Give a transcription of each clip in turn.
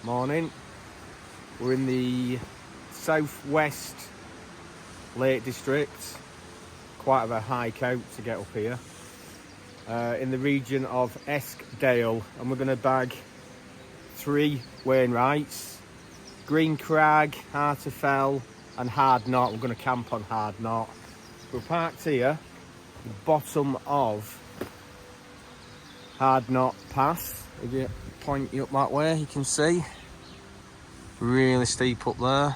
Morning. We're in the southwest Lake District. Quite of a hike out to get up here. In the region of Eskdale, and we're going to bag 3 Wainwrights: Green Crag, Harter and Knott. We're going to camp on Knott. We're parked here, the bottom of Knott Pass. If you point you up that way, you can see really steep up there.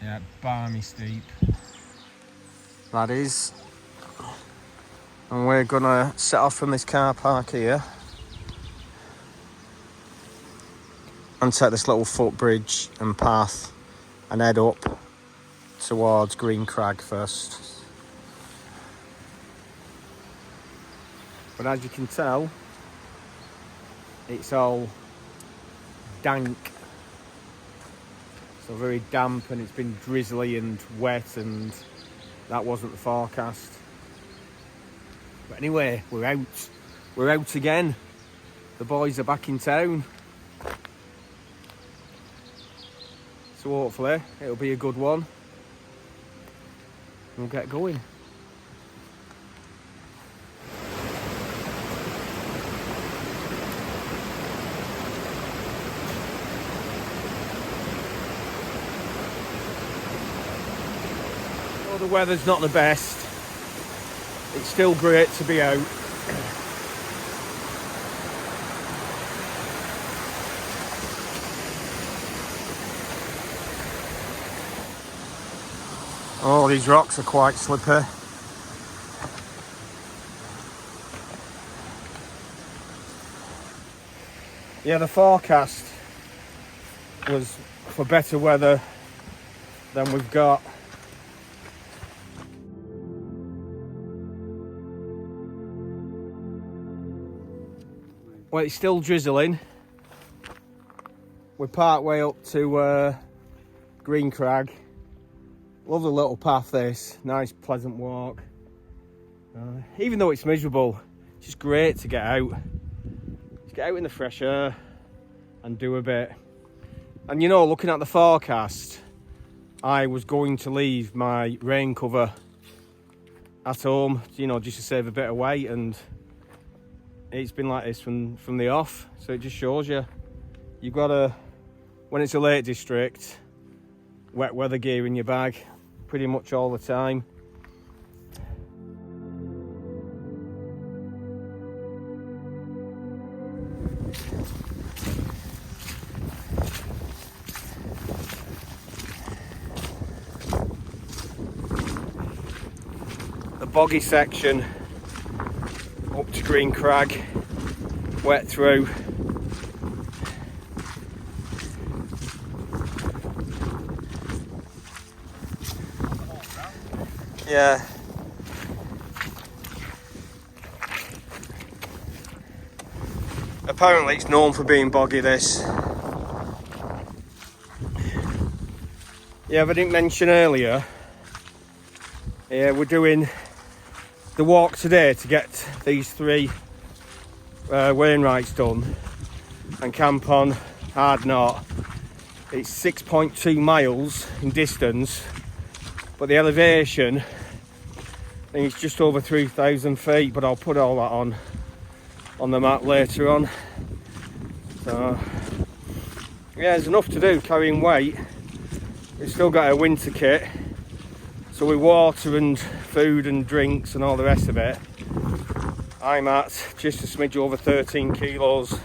Yeah, balmy steep that is. And we're gonna set off from this car park here and take this little footbridge and path and head up towards Green Crag first. But as you can tell, it's all dank. So very damp, and it's been drizzly and wet, and that wasn't the forecast. But anyway, we're out. We're out again. The boys are back in town. So hopefully it'll be a good one. We'll get going. The weather's not the best. It's still great to be out. Oh, these rocks are quite slippery. Yeah, the forecast was for better weather than we've got. Well, it's still drizzling. We're part way up to Green Crag. Lovely little path this, nice pleasant walk. Even though it's miserable, it's just great to get out. Just get out in the fresh air and do a bit. And you know, looking at the forecast, I was going to leave my rain cover at home, you know, just to save a bit of weight, and it's been like this from the off. So it just shows you, you've got to, when it's a Lake District, wet weather gear in your bag pretty much all the time. The boggy section up to Green Crag, wet through. Yeah. Apparently it's known for being boggy, this. Yeah, if I didn't mention earlier, yeah, we're doing the walk today to get these 3 Wainwrights done and camp on Knott. It's 6.2 miles in distance, but the elevation, I think it's just over 3,000 feet, but I'll put all that on the map later on. So yeah, there's enough to do carrying weight. We've still got a winter kit, so with water and food and drinks and all the rest of it, I'm at just a smidge over 13 kilos.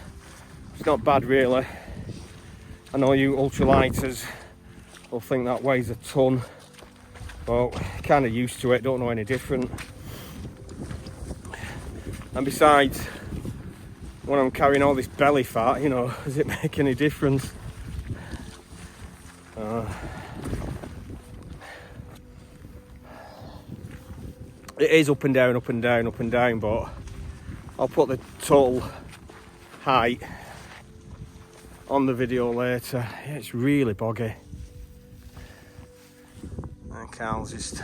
It's not bad really. I know you ultralighters will think that weighs a ton, but kind of used to it, don't know any different. And besides, when I'm carrying all this belly fat, you know, does it make any difference? It is up and down, up and down, up and down, but I'll put the total height on the video later. Yeah, it's really boggy. And Carl's just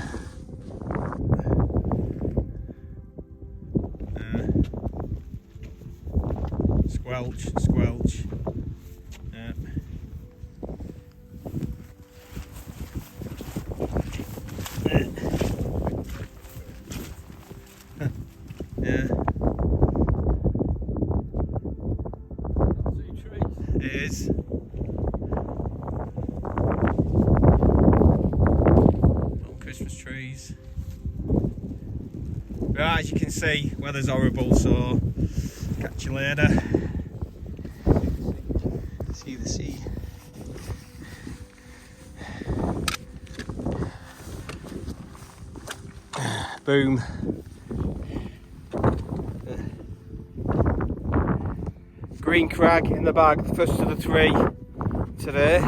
Squelch, squelch. Yeah. Yeah. It is. Little Christmas trees. Right, as you can see, weather's horrible, so catch you later. See the sea. Boom. Green Crag in the bag, the first of the 3 today.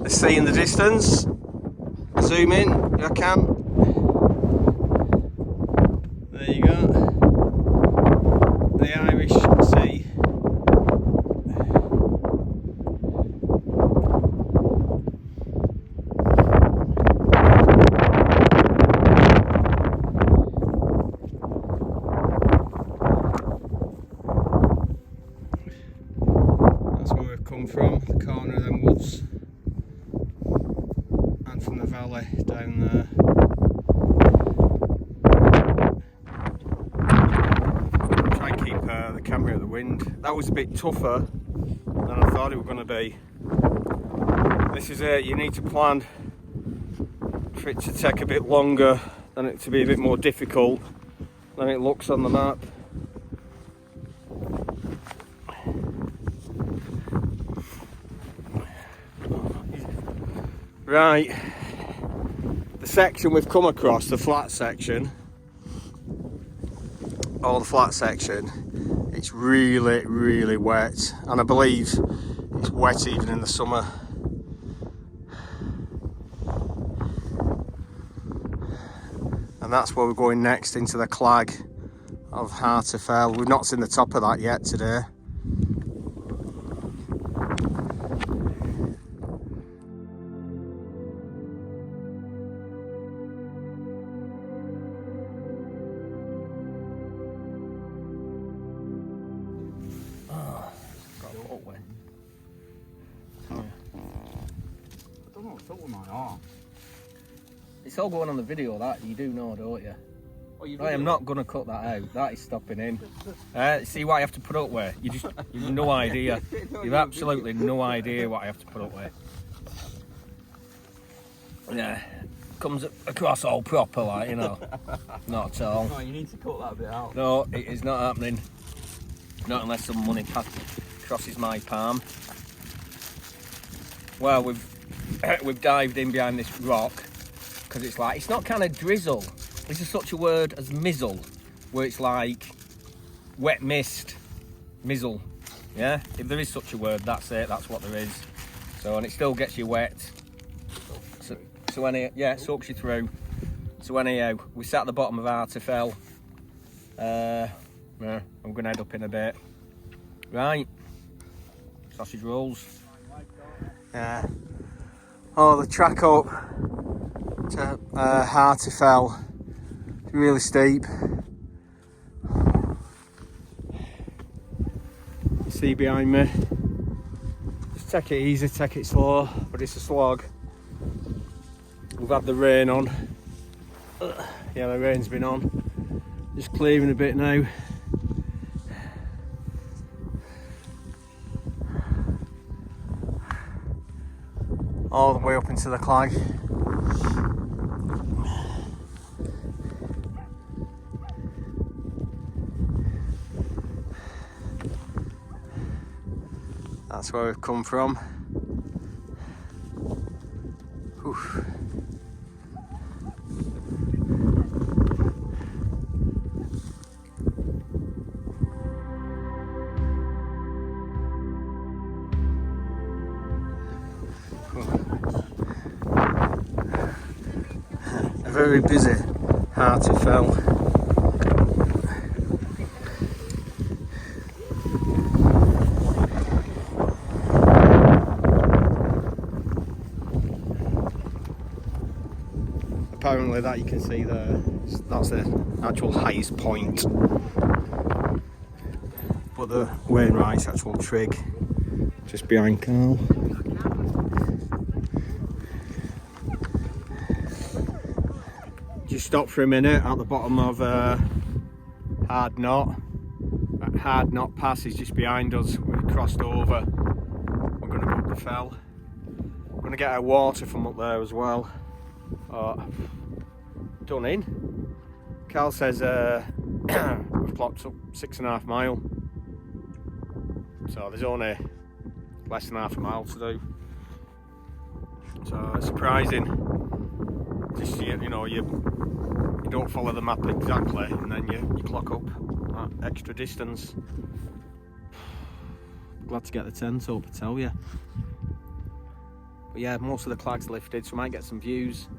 The sea in the distance. Zoom in if I can. There you go. The Irish Sea. That's where we've come from, the corner of them woods. And from the valley down there. Try and keep the camera at the wind. That was a bit tougher than I thought it was going to be. This is it, you need to plan for it to take a bit longer and it to be a bit more difficult than it looks on the map. Right, the section we've come across, the flat section, or the flat section, it's really, really wet, and I believe it's wet even in the summer. And that's where we're going next, into the clag of Harter Fell. We've not seen the top of that yet today. It's all going on the video, that you do know, don't you? I am not going to cut that out. That is stopping in. See what I have to put up with? You've no idea. You've absolutely no idea what I have to put up with. Yeah, comes across all proper, like, you know. Not at all. No, you need to cut that bit out. No, it is not happening. Not unless some money crosses my palm. Well, we've dived in behind this rock because it's not kind of drizzle. Is there such a word as mizzle, where it's like wet mist, mizzle? Yeah, if there is such a word, that's it. That's what there is. So, and it still gets you wet. So anyhow, yeah, it soaks you through. So anyhow, we sat at the bottom of Harter Fell. Yeah, I'm gonna head up in a bit. Right, sausage rolls. Yeah. Oh, the track up to Harter Fell. It's really steep. See behind me. Just take it easy, take it slow, but it's a slog. We've had the rain on. Yeah, the rain's been on. Just clearing a bit now. All the way up into the clag. That's where we've come from. Oof. Very busy Harter Fell. apparently that you can see there, that's the actual highest point. But the Wainwright's actual trig just behind Carl. Just stop for a minute at the bottom of Hard Knott. That Hard Knott pass is just behind us. We've crossed over. We're going to go up the fell. We're going to get our water from up there as well. Done in. Carl says we've clocked up 6.5 miles. So there's only less than half a mile to do. So it's surprising. Just you know, you don't follow the map exactly, and then you clock up that extra distance. Glad to get the tent up, I tell you. But yeah, most of the clag's lifted, so I might get some views.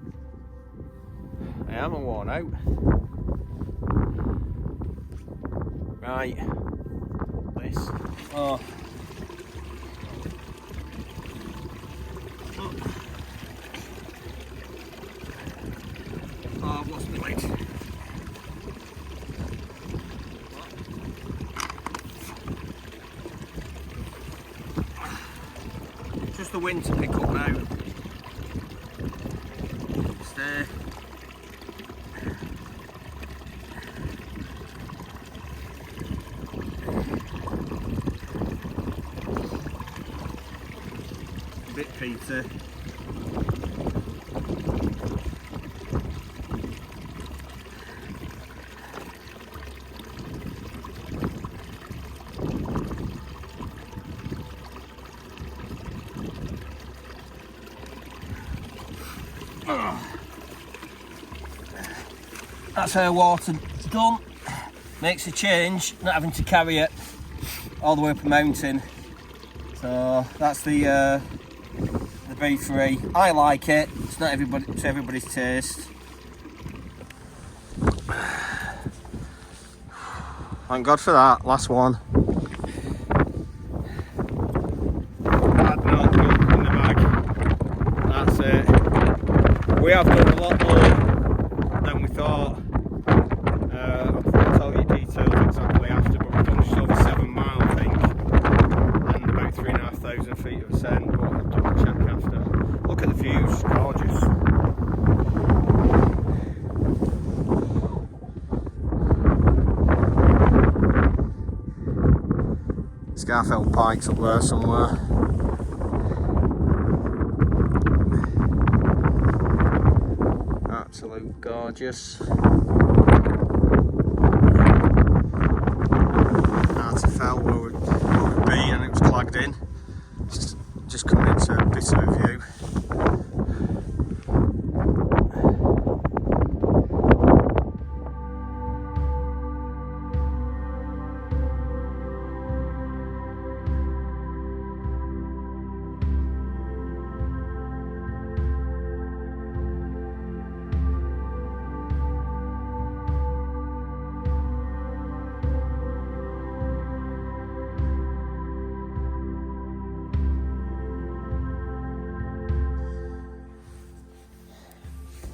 I am worn out. Right. This. Oh. Oh, I've lost my legs. Just the wind to pick up now. Stay. A bit peaty. That's our water done. Makes a change, not having to carry it all the way up a mountain. So that's the B3. I like it. It's not to everybody's taste. Thank God for that. Last one. Hard Knott in the bag. That's it. We have done a lot more than we thought. I'll tell you details exactly after, but we've done just over 7 miles, I think, and about 3,500 feet of ascent. But I'll double check after. Look at the views, gorgeous. Scarfell Pike's up there somewhere. Absolute gorgeous. That's a fell where we've been and it was clagged in. Just coming into a bit of a view.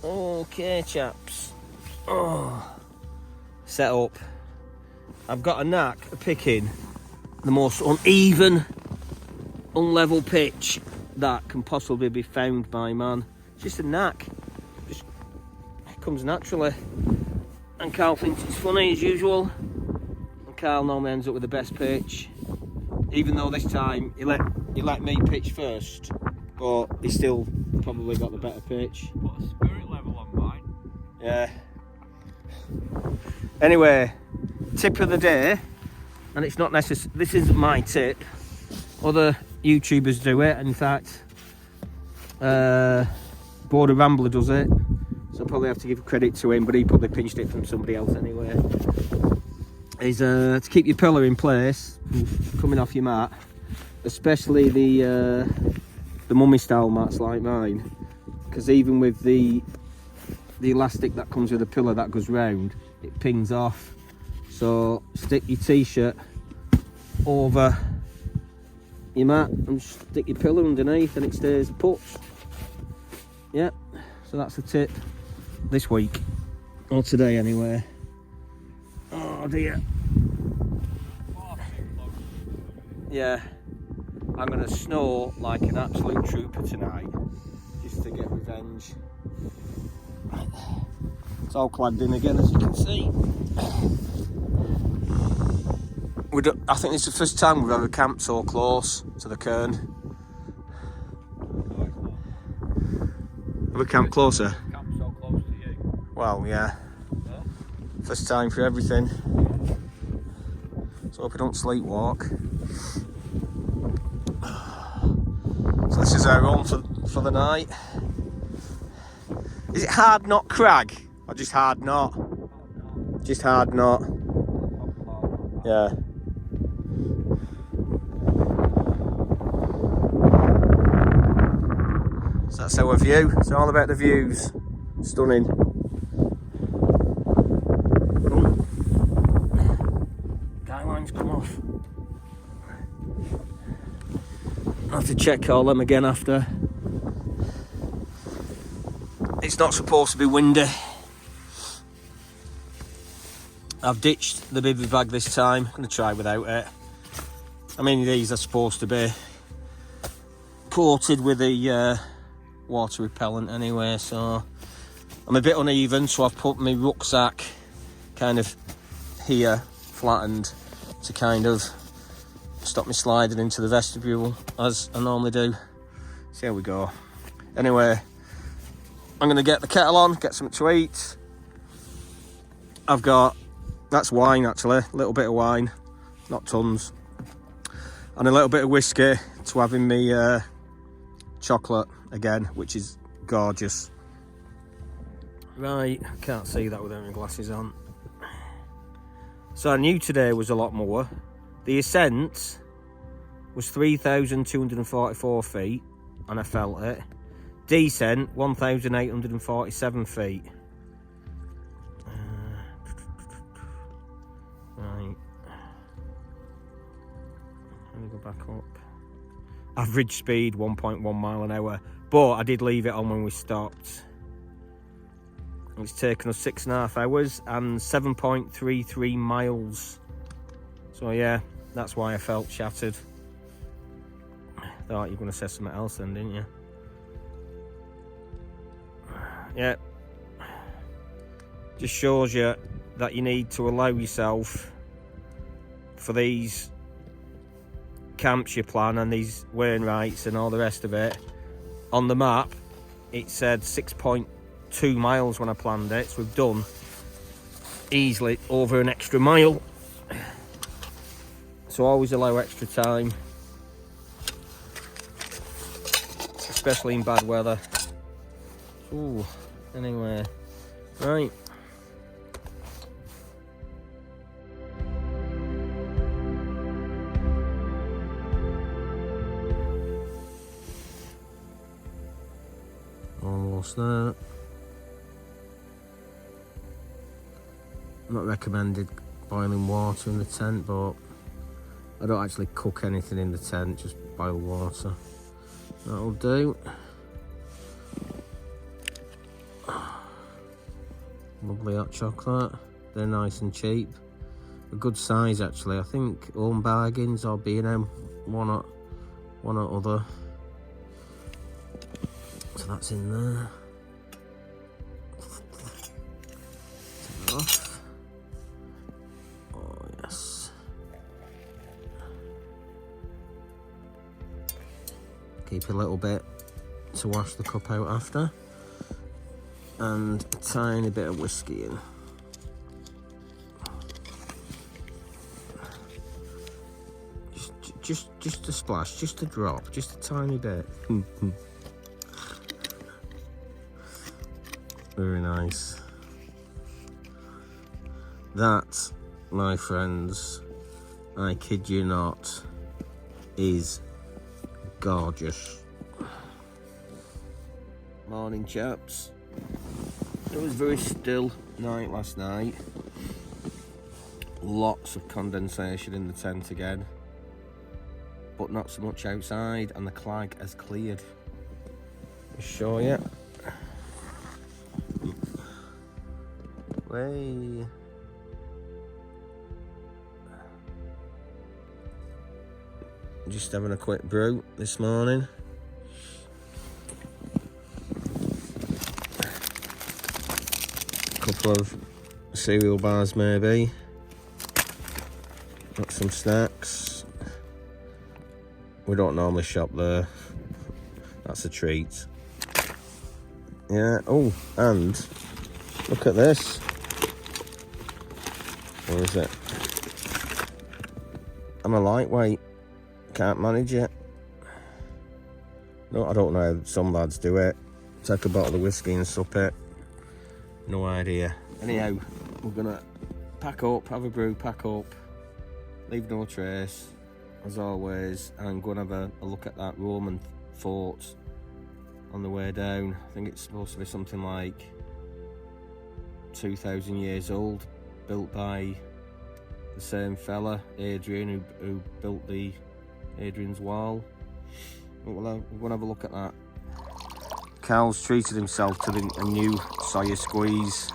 Okay, chaps. Set up. I've got a knack of picking the most uneven, unlevel pitch that can possibly be found by man. It's just a knack. Just comes naturally. And Carl thinks it's funny as usual. And Carl normally ends up with the best pitch. Even though this time he let me pitch first, but he still probably got the better pitch. Put a spirit level on mine. Yeah. Anyway, tip of the day, and it's not necessary. This isn't my tip. Other YouTubers do it. In fact, Border Rambler does it. So I probably have to give credit to him, but he probably pinched it from somebody else anyway. Is to keep your pillar in place, coming off your mat, especially the mummy style mats like mine, because even with the elastic that comes with the pillar that goes round, it pings off. So stick your t-shirt over your mat and stick your pillar underneath and it stays put. Yep, so that's the tip this week. Or today anyway. Oh dear. Yeah. I'm going to snore like an absolute trooper tonight. Just to get revenge. Right. It's all clagged in again, as you can see. I think it's the first time we've ever camped so close to the cairn. Have we camped closer? Camped so close to you. Well, yeah. Huh? First time for everything. So hope we don't sleepwalk. So this is our home for the night. Is it Hard Knott Crag? Or just Hard Knott? Just Hard Knott. Yeah. So that's our view. It's all about the views. Stunning. Guy lines come off. I'll have to check all them again after. It's not supposed to be windy. I've ditched the bivvy bag this time. I'm going to try without it. I mean, these are supposed to be coated with the water repellent anyway, so I'm a bit uneven, so I've put my rucksack kind of here, flattened, to kind of stop me sliding into the vestibule as I normally do. So here we go. Anyway, I'm going to get the kettle on, get something to eat. I've got, that's wine actually, a little bit of wine, not tons, and a little bit of whiskey to have in me chocolate again, which is gorgeous. Right, I can't see that without my glasses on. So I knew today was a lot more. The ascent was 3,244 feet, and I felt it. Descent, 1,847 feet. Right. Let me go back up. Average speed, 1.1 mile an hour. But I did leave it on when we stopped. It's taken us 6.5 hours and 7.33 miles. So yeah, that's why I felt shattered. Thought you were going to say something else then, didn't you? Yeah. Just shows you that you need to allow yourself for these camps you plan and these Wainwrights and all the rest of it. On the map, it said 6.2 miles when I planned it, so we've done easily over an extra mile. So always allow extra time, especially in bad weather. Ooh, anyway, right. Almost there. Not recommended boiling water in the tent, but I don't actually cook anything in the tent, just boil water. That'll do. Lovely hot chocolate. They're nice and cheap. A good size actually. I think Home Bargains or B&M, one or other. So that's in there. Take it off. Oh yes. Keep a little bit to wash the cup out after. And a tiny bit of whiskey in. Just a splash, just a drop, just a tiny bit. Very nice. That, my friends, I kid you not, is gorgeous. Morning, chaps. It was very still night last night. Lots of condensation in the tent again, but not so much outside, and the clag has cleared. I'll show you. Way. Just having a quick brew this morning. Couple of cereal bars maybe. Got some snacks. We don't normally shop there. That's a treat. Yeah, oh, and look at this. What is it? I'm a lightweight. Can't manage it. No, I don't know how some lads do it. Take a bottle of whiskey and sup it. No idea. Anyhow, we're gonna pack up, have a brew, pack up, leave no trace, as always, and go and have a look at that Roman fort on the way down. I think it's supposed to be something like 2,000 years old, built by the same fella, Adrian, who built the Adrian's Wall. We're gonna have a look at that. Carl's treated himself to a new soya squeeze.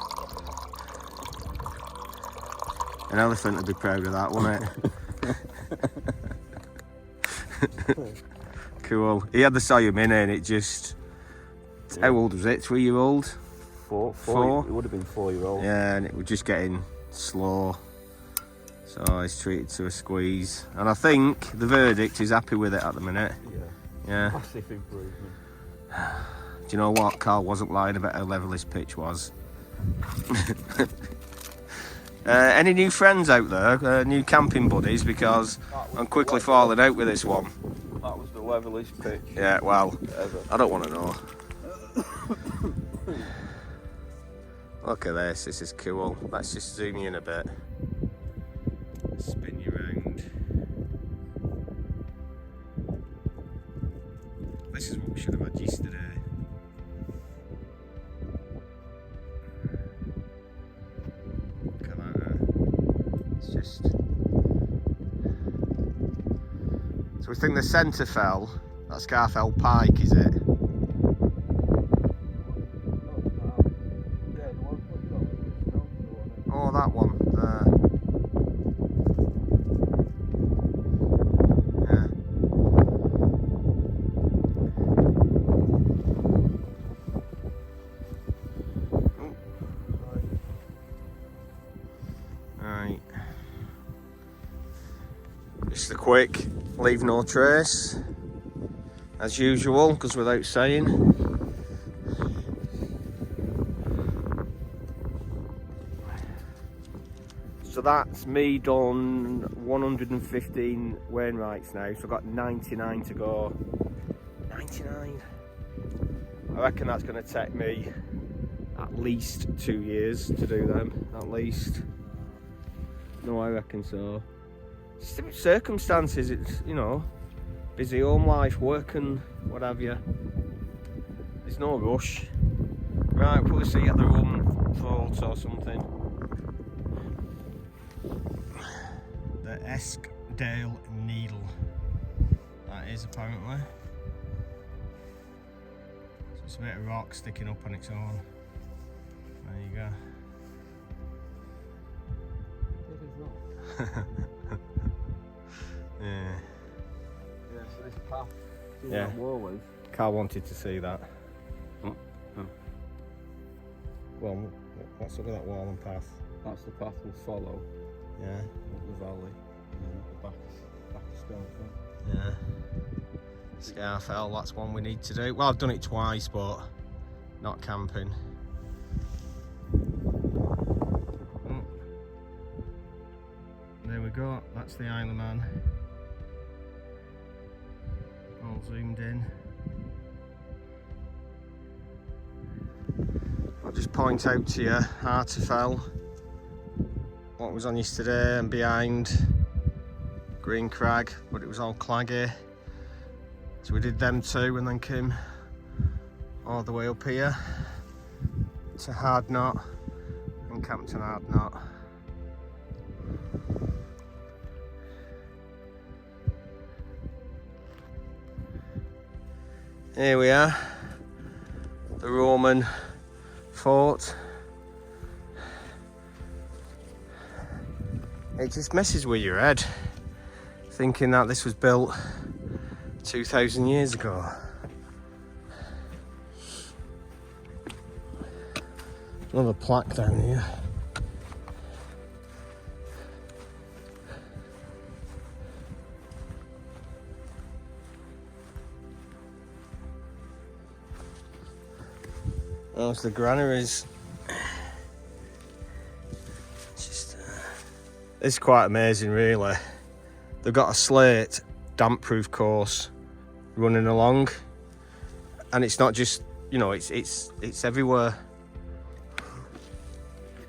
An elephant would be proud of that, wouldn't it? Cool. He had the soya mini and it just... Yeah. How old was it? 3-year-old? Four? It would have been 4-year-old. Yeah, and it was just getting slow. So he's treated to a squeeze. And I think the verdict is happy with it at the minute. Yeah. Massive improvement. Do you know what? Carl wasn't lying about how level this pitch was. Any new friends out there? New camping buddies? Because I'm quickly falling out with this one. That was the levelest pitch. Yeah, well, ever. I don't want to know. Look at this. This is cool. Let's just zoom you in a bit. Spin you round. This is what we should have had yesterday. Look at that. It's just... So we think the centre fell. That Scarfell Pike, is it? Oh, that one there. Right. Just a quick leave no trace, as usual, because without saying. So that's me done 115 Wainwrights now, so I've got 99 to go. 99. I reckon that's going to take me at least 2 years to do them, at least. No, I reckon so. Just about circumstances, it's, you know, busy home life, work and what have you. There's no rush. Right, we'll probably see at the Roman fort or something. The Eskdale Needle. That is apparently. So it's a bit of rock sticking up on its own. There you go. Yeah. Yeah, so this path through Yeah. that wall is. Carl wanted to see that. Well, let's look at that wall and path. That's the path we'll follow. Yeah. Up the valley. And then at the back of Scarfell. Yeah. Scarfell, that's one we need to do. Well, I've done it twice, but not camping. There we go, that's the Isle of Man. All zoomed in. I'll just point out to you, Harter fell. What was on yesterday and behind Green Crag, but it was all claggy. So we did them two and then came all the way up here to Hard Knott and camped on Hard Knott. Here we are, the Roman fort. It just messes with your head, thinking that this was built 2,000 years ago. Another plaque down here. There's the granaries. It's quite amazing, really. They've got a slate damp-proof course running along, and it's not just, you know, it's everywhere.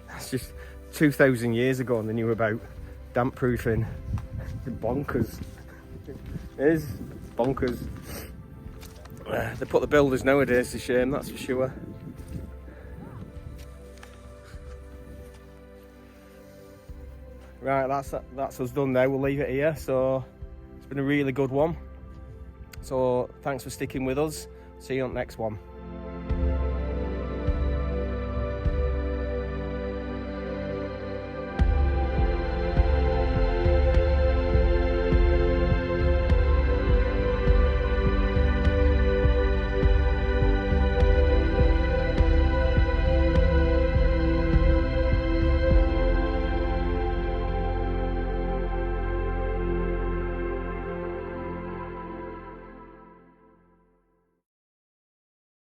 That's just 2,000 years ago, and they knew about damp-proofing. Bonkers. It is bonkers. They put the builders nowadays to shame, that's for sure. Right, that's us done now. We'll leave it here. So it's been a really good one. So thanks for sticking with us. See you on the next one.